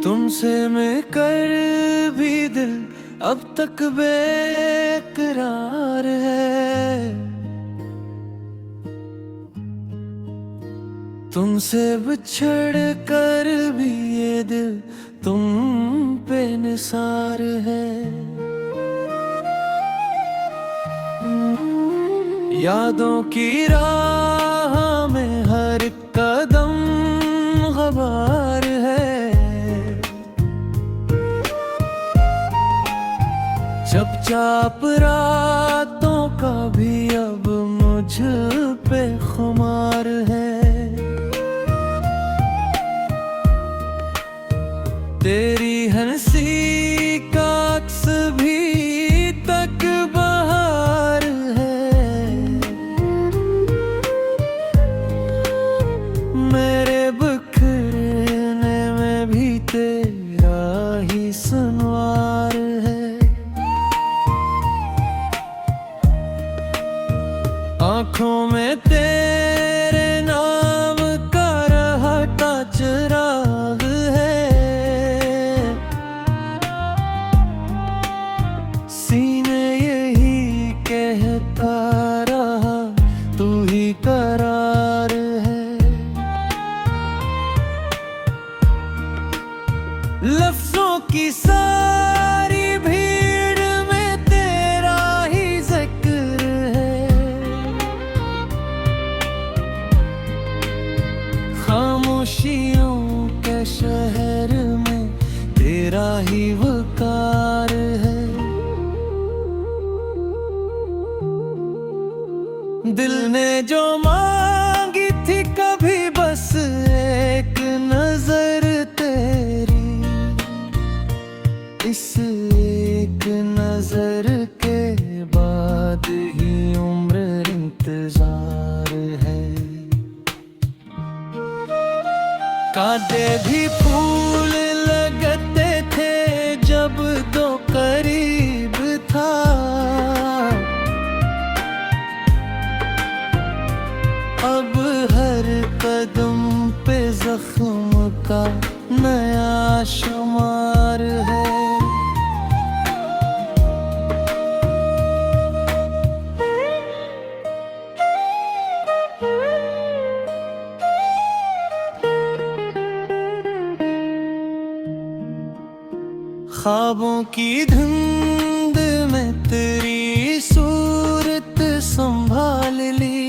तुमसे मिलकर भी दिल अब तक बेकरार है। तुमसे बिछड़ कर भी ये दिल तुम पे निसार है। यादों की राह में हर कदम ग़बार है। चुपचाप रातों का भी अब मुझ पे खुमार है। तेरी हंसी का अक्स भी तक बहार है। मेरे बिखरने में भी तेरा ही सुनवार है। आँखों में तेरे नाम का रहता चिराग है। सीने यही कहता रहा तू ही करार है। लफ्ज़ों की सारी भीड़ में तेरा ही जिक्र है। खामोशियों के शहर में तेरा ही वकार है। दिल ने जो मांगी थी कभी बस एक नजर तेरी, इस एक नजर के बाद ही उम्र इंतजार है। कांटे भी फूल लगते थे जब दो करीब था। अब हर कदम पे जख्म का नया शुमार है। ख्वाबों की धुंध में तेरी सूरत संभाल ली।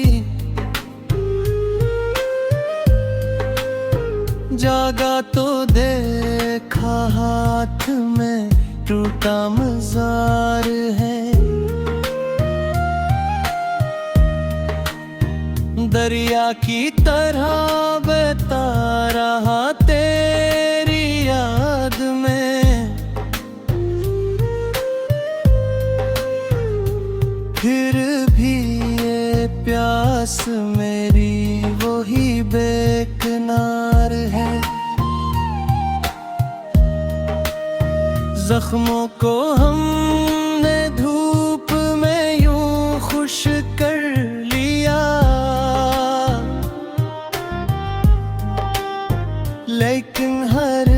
जागा तो देखा हाथ में टूटा मजार है। दरिया की तरह बहता रहा तेरी याद में। फिर भी ये प्यास मेरी वही बेकनार है। जख्मों को हमने धूप में यूं खुश कर लिया, लेकिन हर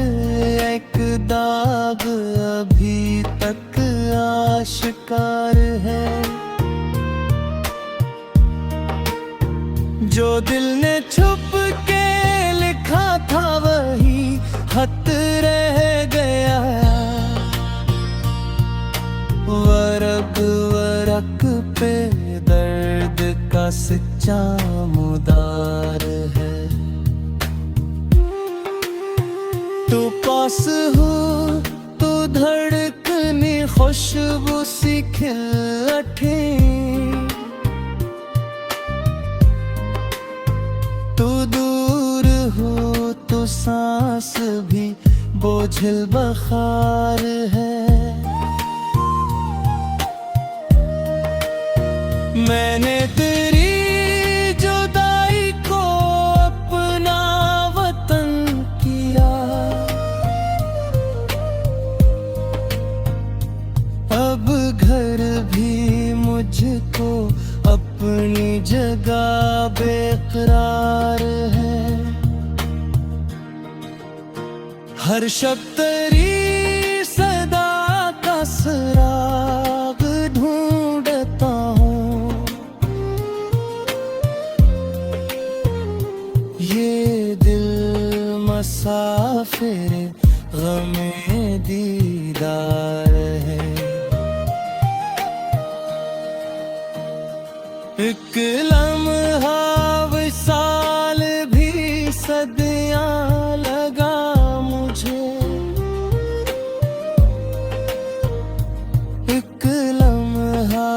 एक दाग अभी तक आशिकार है। जो दिल ने छुप के लिखा था वही खत रह गया। वरक वरक पे दर्द का सच्चा मुदार है। तू पास हो तो धड़कनी खुशबू सी खिल उठी। तू दूर हो तो सांस भी बोझिल बखार है। मैंने तेरी जुदाई को अपना वतन किया। अब घर भी मुझको अपनी जगह बेकरार है। हर शब तेरी सदा का सुराग ढूंढता हूँ। ये दिल मुसाफिर गमे दीदार है। एक लम्हा विसाल भी सदियां लगा मुझे। एक लम्हा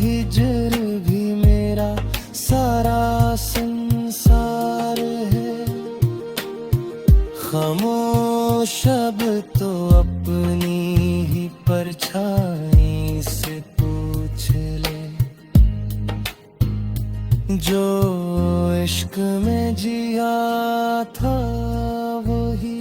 हिजर भी मेरा सारा संसार है। खामोश अब तो अपनी ही परछाई से पूछ ले, जो इश्क में जिया था वही।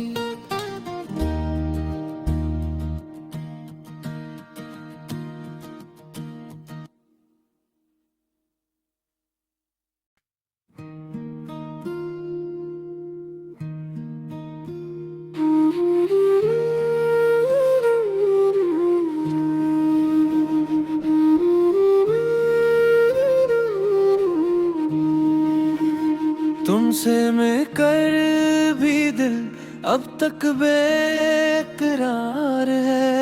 तुमसे मिलकर भी दिल अब तक बेकरार है।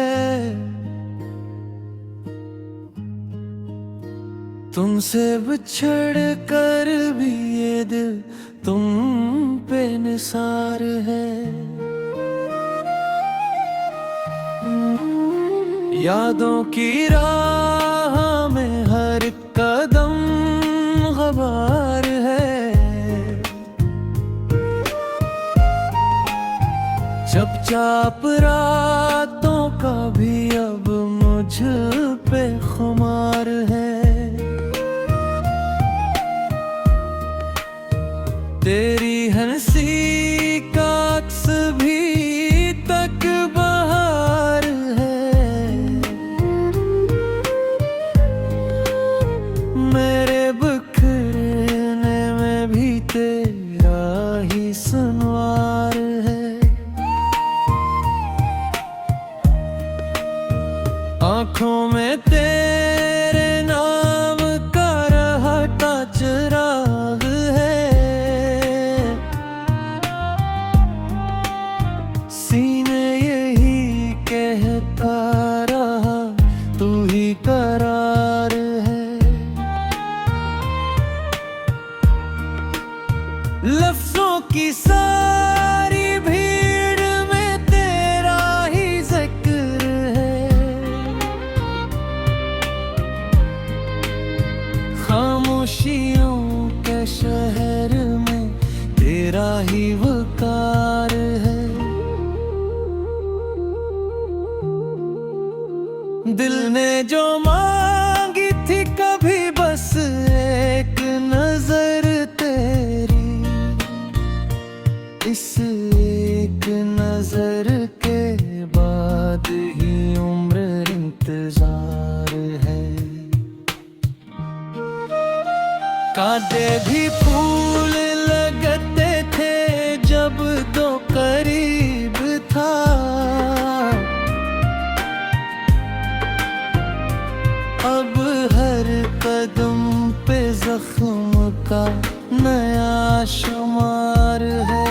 तुमसे बिछड़ कर भी ये दिल तुम पे निसार है। यादों की राह में हर कदम ग़बार है। चुपचाप रातों का भी अब मुझ पे खुमार है। तेरी हंसी का अक्स भी तक बहार है। मेरे बिखरने में भी तेरा ही सुनवार है। आँखों में तेरे नाम का रहता चिराग है। सीने यही कहता रहा तू ही करार है। लफ्ज़ों की सारी भीड़ में तेरा ही जिक्र है। खामोशियों के शहर में तेरा ही वकार है। दिल ने जो मांगी थी कभी बस एक नजर तेरी, इस एक नजर के बाद ही उम्र इंतजार है। कांटे भी फूल लगते थे जब दो करीब था। अब हर कदम पे जख्म का नया शुमार है।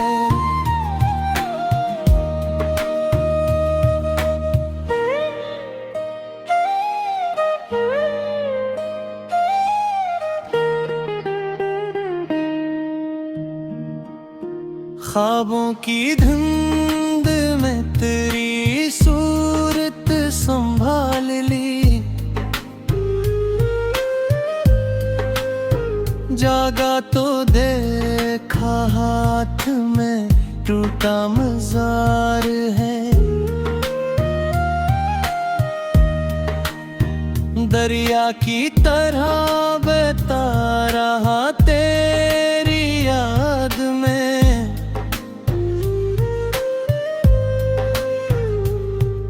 ख्वाबों की धुंध में तेरी सूरत संभाल ली। जागा तो देखा हाथ में टूटा मजार है। दरिया की तरह बहता रहा तेरी याद में।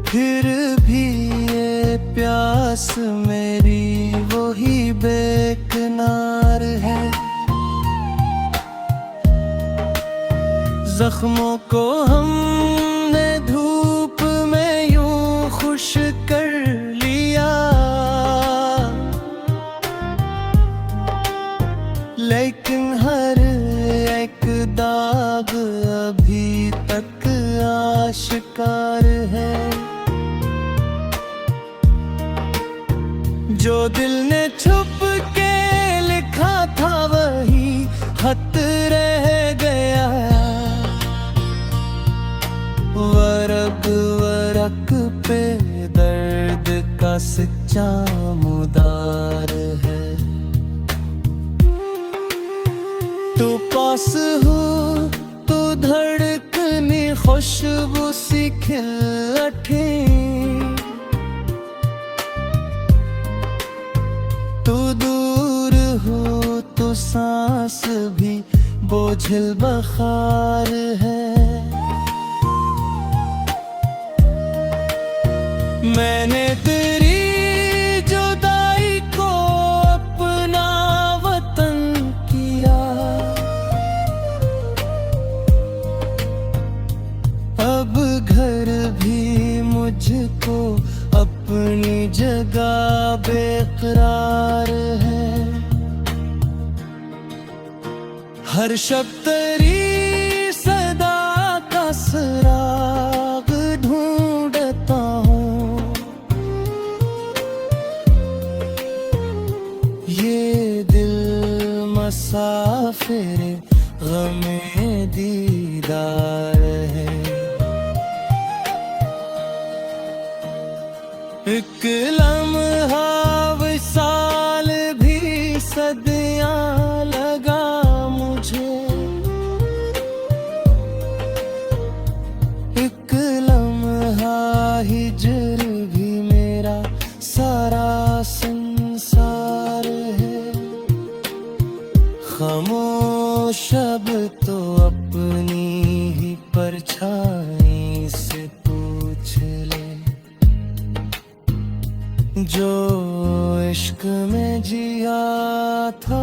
फिर भी ये प्यास मेरी वही बेकनार है। जख्मों को हमने वरक वरक पे दर्द का सच्चा मुदार है। तो पास हो तो धड़कने खुशबू सी खिल उठे, तो दूर हो तो सांस भी बोझिल बखार है। मैंने तेरी जुदाई को अपना वतन किया, अब घर भी मुझको अपनी जगह बेकरार है। हर शब तेरी सदा का सुराग ढूंढता हूँ, ये दिल मुसाफिर गमे दीदार है। एक लम्हा विसाल भी सदियां लगा मुझे, एक लम्हा हिजर भी मेरा सारा संसार है। खामोश अब तो अपनी ही परछाई से पूछ ले, जो इश्क में जिया था